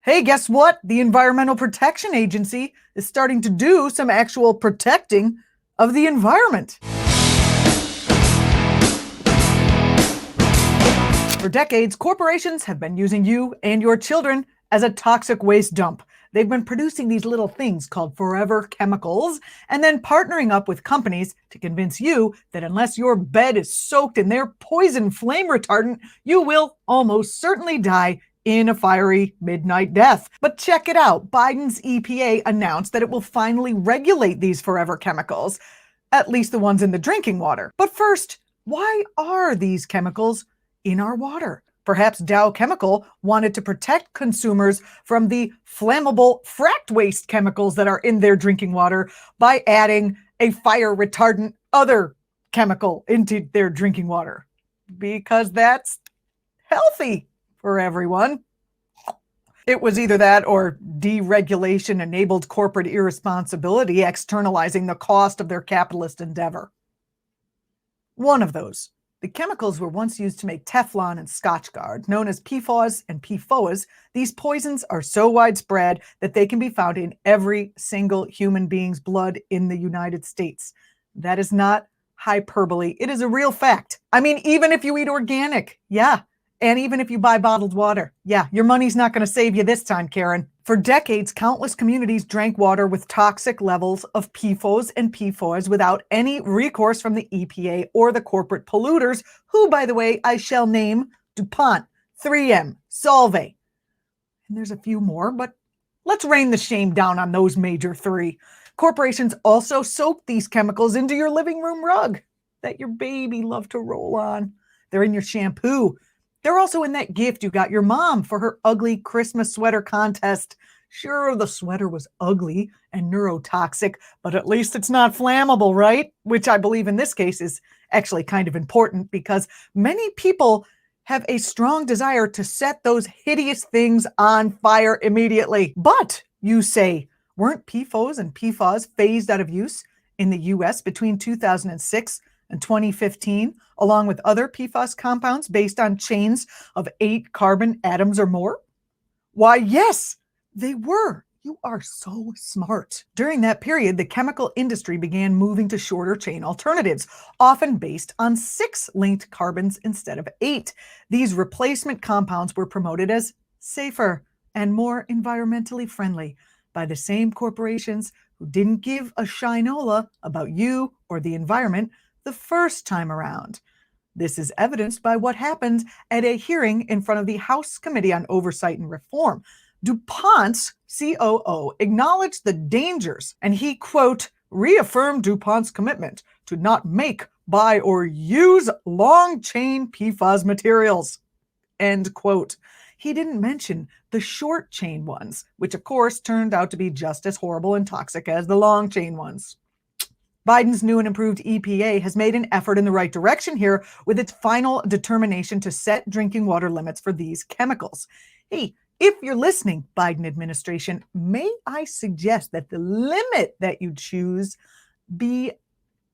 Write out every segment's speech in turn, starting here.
Hey, guess what? The Environmental Protection Agency is starting to do some actual protecting of the environment. For decades, corporations have been using you and your children as a toxic waste dump. They've been producing these little things called forever chemicals and then partnering up with companies to convince you that unless your bed is soaked in their poison flame retardant, you will almost certainly die in a fiery midnight death. But check it out. Biden's EPA announced that it will finally regulate these forever chemicals, at least the ones in the drinking water. But first, why are these chemicals in our water? Perhaps Dow Chemical wanted to protect consumers from the flammable fracked waste chemicals that are in their drinking water by adding a fire retardant other chemical into their drinking water, because that's healthy for everyone. It was either that or deregulation enabled corporate irresponsibility, externalizing the cost of their capitalist endeavor. One of those. The chemicals were once used to make Teflon and Scotchgard, known as PFOS and PFOAs. These poisons are so widespread that they can be found in every single human being's blood in the United States. That is not hyperbole. It is a real fact. I mean, even if you eat organic, yeah. And even if you buy bottled water, yeah, your money's not going to save you this time, Karen. For decades, countless communities drank water with toxic levels of PFOS and PFOAs without any recourse from the EPA or the corporate polluters, who, by the way, I shall name DuPont, 3M, Solvay. And there's a few more, but let's rain the shame down on those major three. Corporations also soak these chemicals into your living room rug that your baby loved to roll on. They're in your shampoo. They're also in that gift you got your mom for her ugly Christmas sweater contest. Sure, the sweater was ugly and neurotoxic, but at least it's not flammable, right? Which I believe in this case is actually kind of important because many people have a strong desire to set those hideous things on fire immediately. But, you say, weren't PFOS and PFOS phased out of use in the US between 2006 and 2015, along with other PFAS compounds based on chains of 8 carbon atoms or more? Why, yes, they were. You are so smart. During that period, the chemical industry began moving to shorter chain alternatives, often based on 6 linked carbons instead of 8. These replacement compounds were promoted as safer and more environmentally friendly by the same corporations who didn't give a shinola about you or the environment the first time around. This is evidenced by what happened at a hearing in front of the House Committee on Oversight and Reform. DuPont's COO acknowledged the dangers, and he, quote, reaffirmed DuPont's commitment to not make, buy, or use long-chain PFAS materials, end quote. He didn't mention the short-chain ones, which of course turned out to be just as horrible and toxic as the long-chain ones. Biden's new and improved EPA has made an effort in the right direction here with its final determination to set drinking water limits for these chemicals. Hey, if you're listening, Biden administration, may I suggest that the limit that you choose be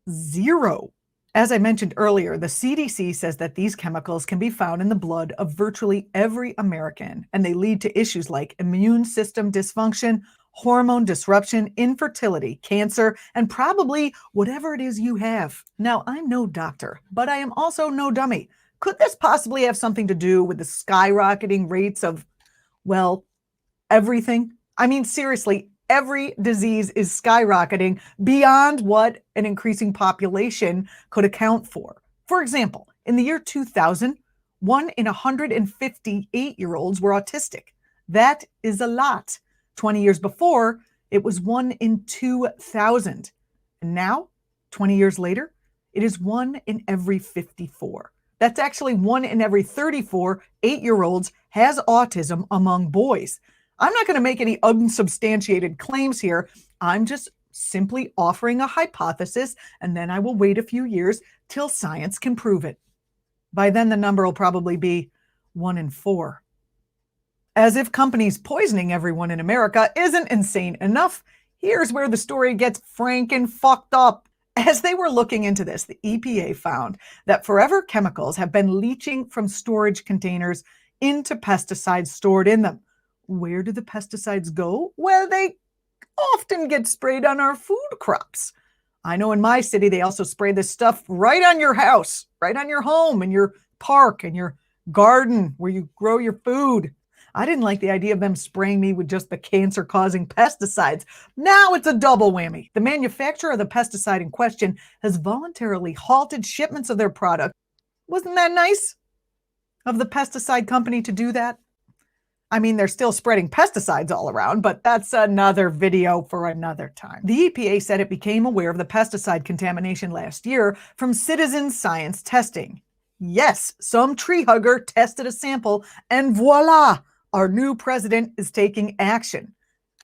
0? As I mentioned earlier, the CDC says that these chemicals can be found in the blood of virtually every American, and they lead to issues like immune system dysfunction, hormone disruption, infertility, cancer, and probably whatever it is you have. Now, I'm no doctor, but I am also no dummy. Could this possibly have something to do with the skyrocketing rates of, well, everything? I mean, seriously, every disease is skyrocketing beyond what an increasing population could account for. For example, in the year 2000, 1 in 158-year-olds were autistic. That is a lot. 20 years before, it was 1 in 2,000. And now, 20 years later, it is 1 in every 54. That's actually 1 in every 34 8-year-olds has autism among boys. I'm not going to make any unsubstantiated claims here. I'm just simply offering a hypothesis, and then I will wait a few years till science can prove it. By then, the number will probably be 1 in 4. As if companies poisoning everyone in America isn't insane enough, here's where the story gets franken fucked up. As they were looking into this, the EPA found that forever chemicals have been leaching from storage containers into pesticides stored in them. Where do the pesticides go? Well, they often get sprayed on our food crops. I know in my city, they also spray this stuff right on your house, right on your home, in your park, in your garden where you grow your food. I didn't like the idea of them spraying me with just the cancer causing pesticides. Now it's a double whammy. The manufacturer of the pesticide in question has voluntarily halted shipments of their product. Wasn't that nice of the pesticide company to do that? I mean, they're still spreading pesticides all around, but that's another video for another time. The EPA said it became aware of the pesticide contamination last year from citizen science testing. Yes, some tree hugger tested a sample, and voila, our new president is taking action.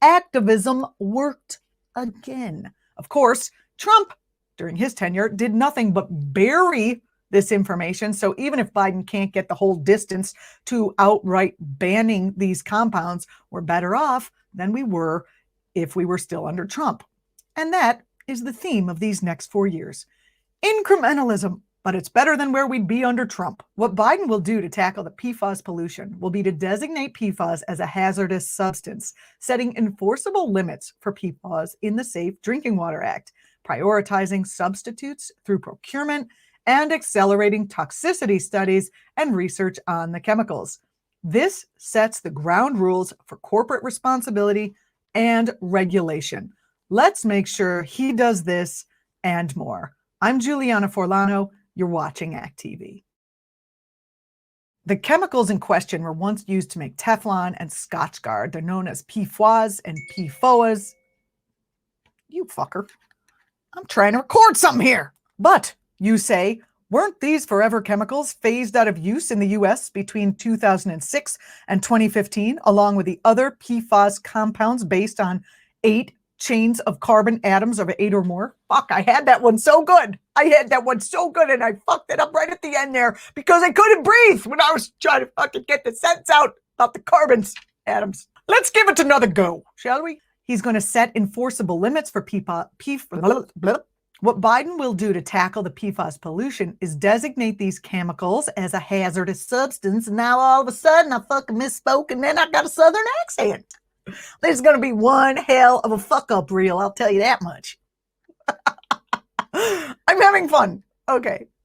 Activism worked again. Of course, Trump, during his tenure, did nothing but bury this information. So even if Biden can't get the whole distance to outright banning these compounds, we're better off than we were if we were still under Trump. And that is the theme of these next 4 years. Incrementalism, but it's better than where we'd be under Trump. What Biden will do to tackle the PFAS pollution will be to designate PFAS as a hazardous substance, setting enforceable limits for PFAS in the Safe Drinking Water Act, prioritizing substitutes through procurement, and accelerating toxicity studies and research on the chemicals. This sets the ground rules for corporate responsibility and regulation. Let's make sure he does this and more. I'm Julianna Forlano. You're watching ACT TV. The chemicals in question were once used to make Teflon and Scotchgard. They're known as PFOAs and PFOAs. You fucker. I'm trying to record something here. But you say, weren't these forever chemicals phased out of use in the US between 2006 and 2015, along with the other PFAS compounds based on 8 chains of carbon atoms of 8 or more? Fuck, I had that one so good. And I fucked it up right at the end there because I couldn't breathe when I was trying to fucking get the sentence out about the carbons atoms. Let's give it another go, shall we? He's going to set enforceable limits for What Biden will do to tackle the PFAS pollution is designate these chemicals as a hazardous substance. Now all of a sudden I fucking misspoke and then I got a southern accent. There's going to be one hell of a fuck up reel, I'll tell you that much. I'm having fun. Okay.